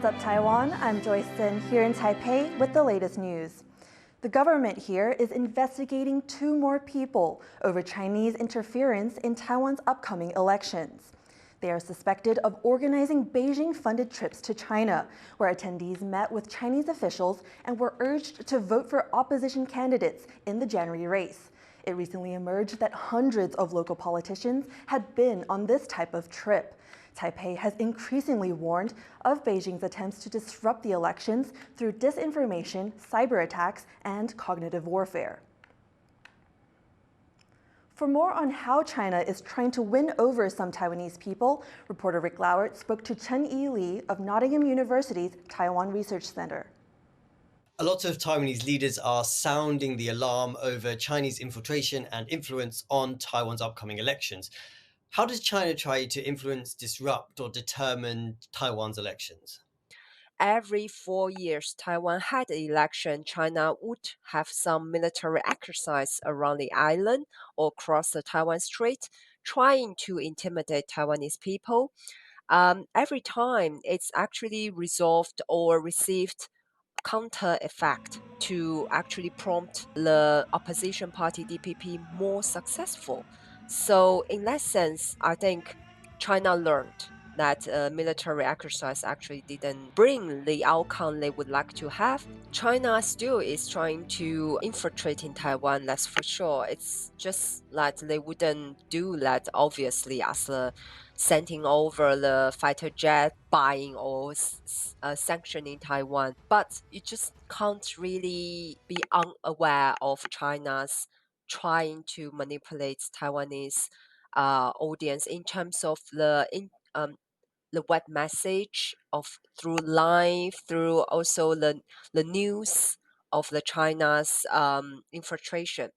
What's up, Taiwan? I'm Joyce Tseng here in Taipei with the latest news. The government here is investigating 2 more people over Chinese interference in Taiwan's upcoming elections. They are suspected of organizing Beijing-funded trips to China, where attendees met with Chinese officials and were urged to vote for opposition candidates in the January race. It recently emerged that hundreds of local politicians had been on this type of trip. Taipei has increasingly warned of Beijing's attempts to disrupt the elections through disinformation, cyber attacks, and cognitive warfare. For more on how China is trying to win over some Taiwanese people, reporter Rick Lauert spoke to Chen Yi of Nottingham University's Taiwan Research Center. A lot of Taiwanese leaders are sounding the alarm over Chinese infiltration and influence on Taiwan's upcoming elections. How does China try to influence, disrupt, or determine Taiwan's elections? Every 4 years Taiwan had an election, China would have some military exercise around the island or across the Taiwan Strait, trying to intimidate Taiwanese people. Every time it's actually resolved or received counter effect to actually prompt the opposition party DPP more successful. So in that sense, I think China learned that military exercise actually didn't bring the outcome they would like to have. China still is trying to infiltrate in Taiwan, that's for sure. It's just that they wouldn't do that obviously as a sending over the fighter jet, buying or sanctioning Taiwan. But you just can't really be unaware of China's trying to manipulate Taiwanese audience in terms of the web message of through live, through also the news of the China's infiltration.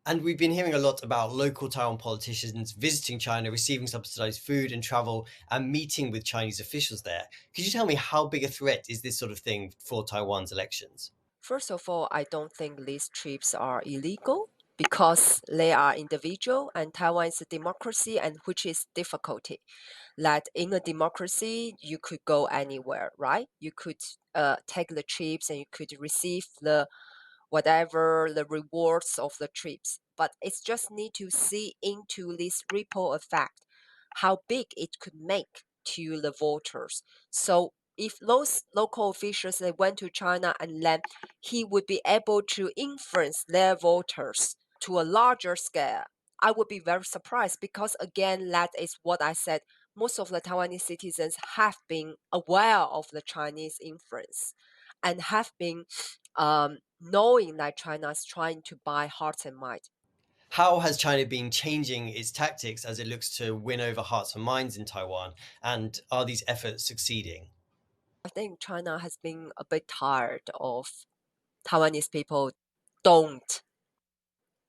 And we've been hearing a lot about local Taiwan politicians visiting China, receiving subsidized food and travel, and meeting with Chinese officials there. Could you tell me how big a threat is this sort of thing for Taiwan's elections? First of all, I don't think these trips are illegal because they are individual and Taiwan is a democracy, and which is difficulty. That in a democracy, you could go anywhere, right? You could take the trips and you could receive the whatever the rewards of the trips. But it's just need to see into this ripple effect, how big it could make to the voters. So if those local officials they went to China and then he would be able to influence their voters to a larger scale, I would be very surprised because again, that is what I said. Most of the Taiwanese citizens have been aware of the Chinese influence and have been knowing that China is trying to buy hearts and minds. How has China been changing its tactics as it looks to win over hearts and minds in Taiwan? And are these efforts succeeding? I think China has been a bit tired of Taiwanese people don't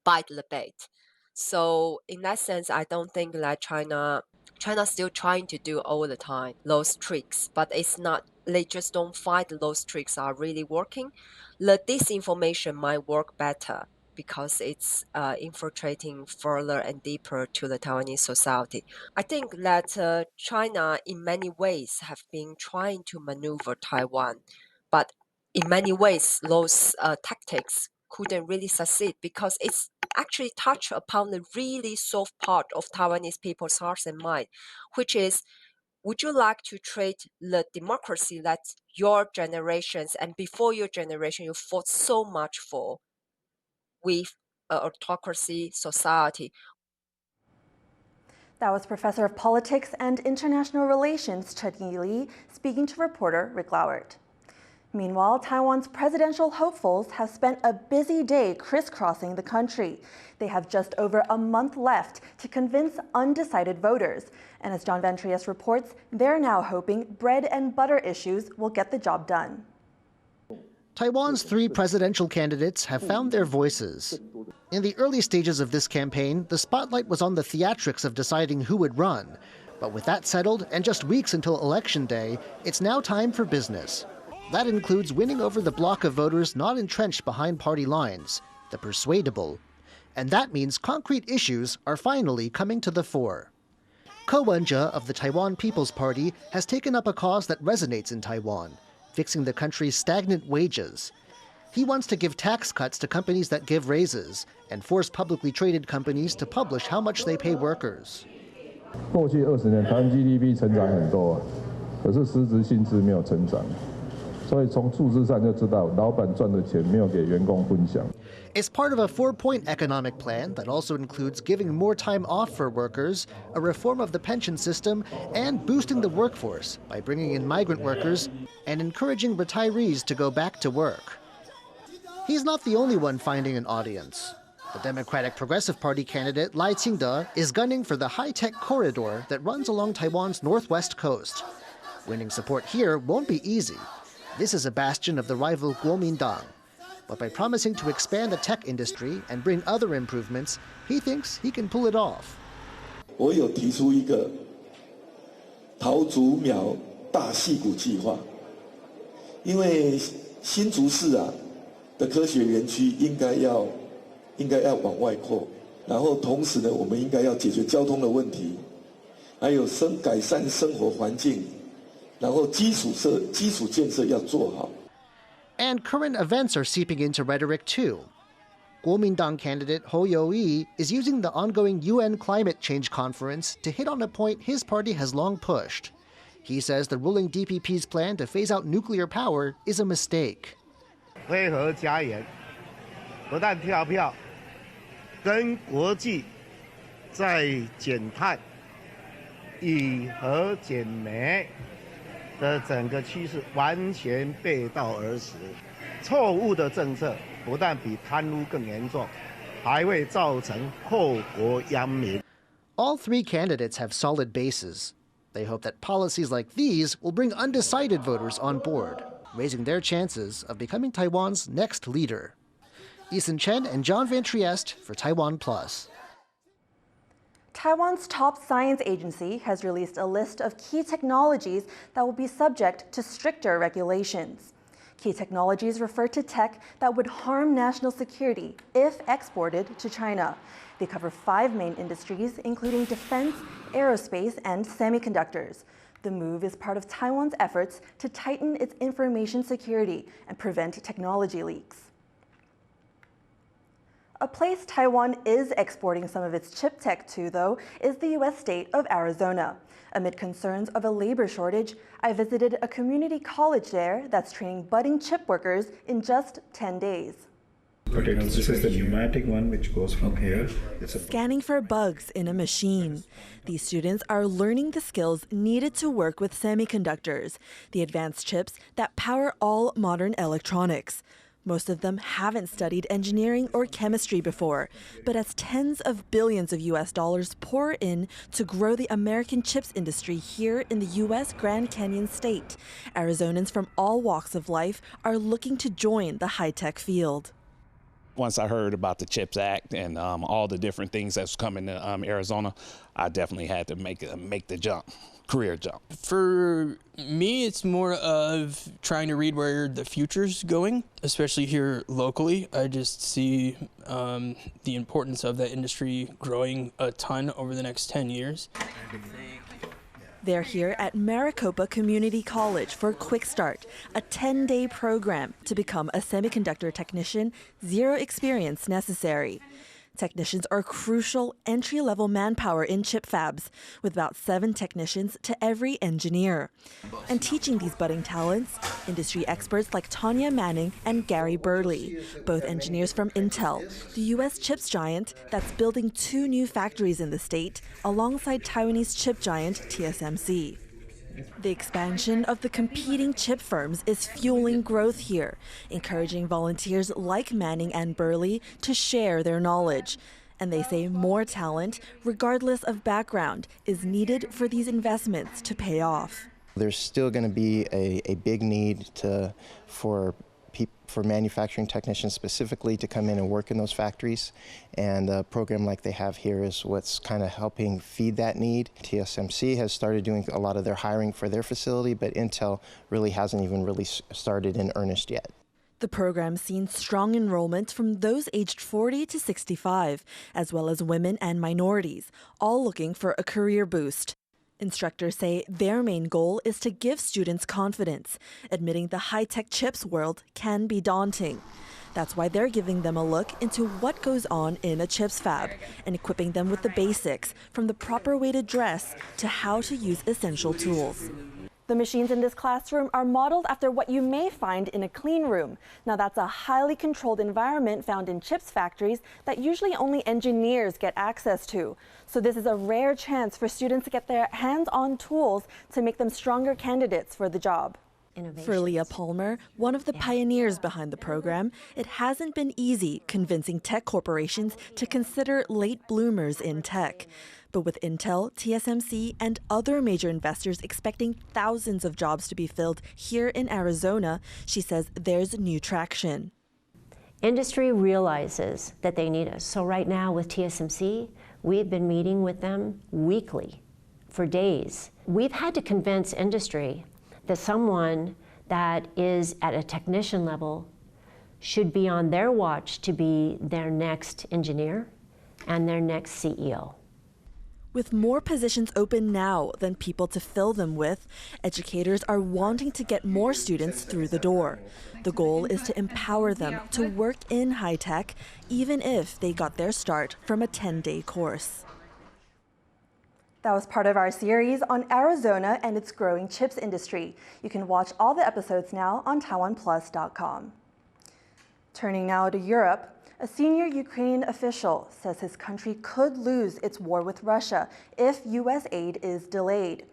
bite the bait. So in that sense, I don't think that China's still trying to do all the time those tricks, but it's not. They just don't find those tricks are really working. The disinformation might work better because it's infiltrating further and deeper to the Taiwanese society. I think that China, in many ways, have been trying to maneuver Taiwan, but in many ways, those tactics couldn't really succeed because it's actually touch upon the really soft part of Taiwanese people's hearts and mind, which is, would you like to trade the democracy that your generations and before your generation you fought so much for with an autocracy society? That was Professor of Politics and International Relations Chen Yi speaking to reporter Rick Lauert. Meanwhile, Taiwan's presidential hopefuls have spent a busy day crisscrossing the country. They have just over a month left to convince undecided voters. And as John Ventrius reports, they're now hoping bread and butter issues will get the job done. Taiwan's 3 presidential candidates have found their voices. In the early stages of this campaign, the spotlight was on the theatrics of deciding who would run. But with that settled and just weeks until Election Day, it's now time for business. That includes winning over the bloc of voters not entrenched behind party lines, the persuadable. And that means concrete issues are finally coming to the fore. Ko Wen-je of the Taiwan People's Party has taken up a cause that resonates in Taiwan, fixing the country's stagnant wages. He wants to give tax cuts to companies that give raises and force publicly traded companies to publish how much they pay workers. 过去20年，台湾 GDP 成长很多，可是实质薪资没有成长，所以从数字上就知道，老板赚的钱没有给员工分享。 It's part of a 4-point economic plan that also includes giving more time off for workers, a reform of the pension system, and boosting the workforce by bringing in migrant workers and encouraging retirees to go back to work. He's not the only one finding an audience. The Democratic Progressive Party candidate Lai Ching-te is gunning for the high-tech corridor that runs along Taiwan's northwest coast. Winning support here won't be easy. This is a bastion of the rival Kuomintang. But by promising to expand the tech industry and bring other improvements, he thinks he can pull it off. 我有提出一个桃竹苗大矽谷计划，因为新竹市的科学园区应该要往外扩，然后同时呢，我们应该要解决交通的问题，还有改善生活环境，然后基础建设要做好。 And current events are seeping into rhetoric too. Kuomintang candidate Ho Yo-yi is using the ongoing UN climate change conference to hit on a point his party has long pushed. He says the ruling DPP's plan to phase out nuclear power is a mistake. 非核家园不但跳票，跟国际在减碳、以核减煤的整个趋势完全背道而驰，错误的政策不但比贪污更严重，还会造成后国殃民。 All three candidates have solid bases. They hope that policies like these will bring undecided voters on board, raising their chances of becoming Taiwan's next leader. Eason Chen and John Van Trieste for TaiwanPlus. Taiwan's top science agency has released a list of key technologies that will be subject to stricter regulations. Key technologies refer to tech that would harm national security if exported to China. They cover 5 main industries, including defense, aerospace, and semiconductors. The move is part of Taiwan's efforts to tighten its information security and prevent technology leaks. A place Taiwan is exporting some of its chip tech to, though, is the U.S. state of Arizona. Amid concerns of a labor shortage, I visited a community college there that's training budding chip workers in just 10 days. This is the pneumatic one which goes from here. Scanning for bugs in a machine. These students are learning the skills needed to work with semiconductors, the advanced chips that power all modern electronics. Most of them haven't studied engineering or chemistry before, but as tens of billions of US dollars pour in to grow the American chips industry here in the US Grand Canyon state, Arizonans from all walks of life are looking to join the high-tech field. Once I heard about the CHIPS Act and all the different things that's coming to Arizona, I definitely had to make the jump, career jump. For me, it's more of trying to read where the future's going, especially here locally. I just see the importance of that industry growing a ton over the next 10 years. They're here at Maricopa Community College for Quick Start, a 10-day program to become a semiconductor technician, zero experience necessary. Technicians are crucial entry-level manpower in chip fabs, with about 7 technicians to every engineer. And teaching these budding talents, industry experts like Tanya Manning and Gary Burley, both engineers from Intel, the U.S. chips giant that's building 2 new factories in the state, alongside Taiwanese chip giant TSMC. The expansion of the competing chip firms is fueling growth here, encouraging volunteers like Manning and Burley to share their knowledge. And they say more talent, regardless of background, is needed for these investments to pay off. There's still going to be a big need for manufacturing technicians specifically to come in and work in those factories, and a program like they have here is what's kind of helping feed that need. TSMC has started doing a lot of their hiring for their facility, but Intel really hasn't even really started in earnest yet. The program's seen strong enrollment from those aged 40 to 65, as well as women and minorities, all looking for a career boost. Instructors say their main goal is to give students confidence, admitting the high-tech chips world can be daunting. That's why they're giving them a look into what goes on in a chips fab and equipping them with the basics, from the proper way to dress to how to use essential tools. The machines in this classroom are modeled after what you may find in a clean room. Now, that's a highly controlled environment found in chips factories that usually only engineers get access to. So this is a rare chance for students to get their hands on tools to make them stronger candidates for the job. For Leah Palmer, one of the pioneers behind the program, it hasn't been easy convincing tech corporations to consider late bloomers in tech. But with Intel, TSMC, and other major investors expecting thousands of jobs to be filled here in Arizona, she says there's new traction. Industry realizes that they need us. So right now with TSMC, we've been meeting with them weekly for days. We've had to convince industry that someone that is at a technician level should be on their watch to be their next engineer and their next CEO. With more positions open now than people to fill them with, educators are wanting to get more students through the door. The goal is to empower them to work in high tech, even if they got their start from a 10-day course. That was part of our series on Arizona and its growing chips industry. You can watch all the episodes now on TaiwanPlus.com. Turning now to Europe, a senior Ukrainian official says his country could lose its war with Russia if U.S. aid is delayed.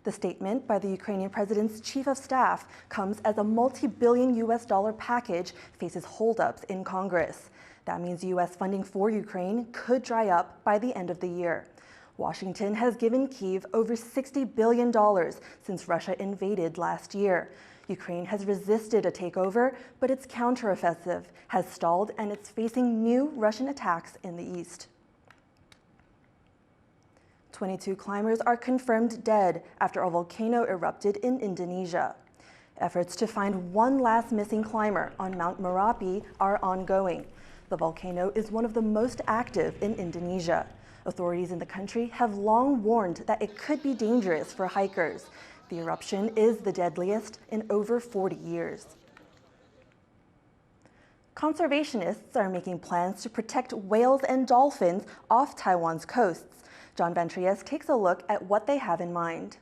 The statement by the Ukrainian president's chief of staff comes as a multi-billion U.S. dollar package faces holdups in Congress. That means U.S. funding for Ukraine could dry up by the end of the year. Washington has given Kyiv over $60 billion since Russia invaded last year. Ukraine has resisted a takeover, but its counteroffensive has stalled and it's facing new Russian attacks in the east. 22 climbers are confirmed dead after a volcano erupted in Indonesia. Efforts to find one last missing climber on Mount Merapi are ongoing. The volcano is one of the most active in Indonesia. Authorities in the country have long warned that it could be dangerous for hikers. The eruption is the deadliest in over 40 years. Conservationists are making plans to protect whales and dolphins off Taiwan's coasts. John Van Trieste takes a look at what they have in mind.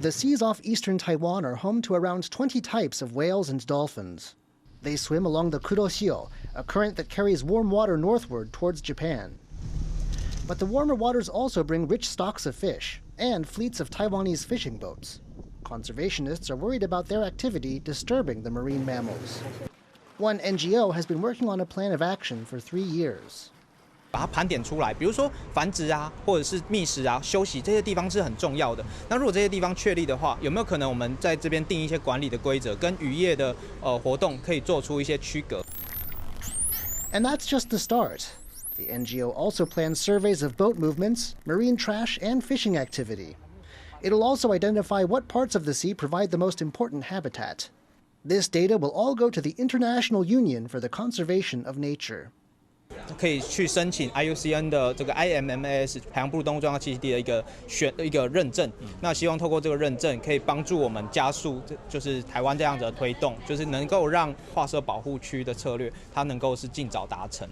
The seas off eastern Taiwan are home to around 20 types of whales and dolphins. They swim along the Kuroshio, a current that carries warm water northward towards Japan. But the warmer waters also bring rich stocks of fish and fleets of Taiwanese fishing boats. Conservationists are worried about their activity disturbing the marine mammals. One NGO has been working on a plan of action for 3 years. 把它盘点出来，比如说繁殖啊，或者是觅食啊、休息这些地方是很重要的。那如果这些地方确立的话，有没有可能我们在这边定一些管理的规则，跟渔业的活动可以做出一些区隔？ And that's just the start. The NGO also plans surveys of boat movements, marine trash, and fishing activity. It'll also identify what parts of the sea provide the most important habitat. This data will all go to the International Union for the Conservation of Nature. 可以去申请 IUCN 的这个 IMMAS 海洋哺乳动物重要栖息地的一个认证。那希望透过这个认证，可以帮助我们加速，就是台湾这样子的推动，就是能够让划设保护区的策略，它能够是尽早达成。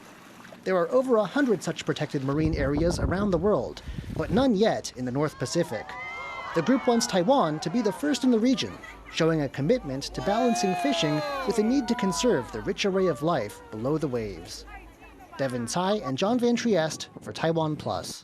There are over 100 such protected marine areas around the world, but none yet in the North Pacific. The group wants Taiwan to be the first in the region, showing a commitment to balancing fishing with a need to conserve the rich array of life below the waves. Devin Tsai and John Van Trieste for TaiwanPlus.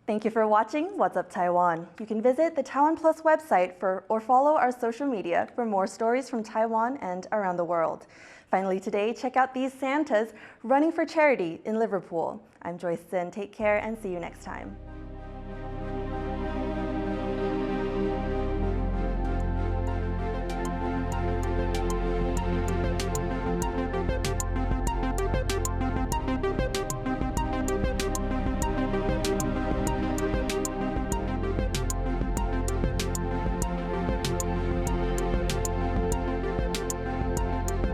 Thank you for watching What's Up Taiwan. You can visit the TaiwanPlus website or follow our social media for more stories from Taiwan and around the world. Finally today, check out these Santas running for charity in Liverpool. I'm Joyce. Take care and see you next time.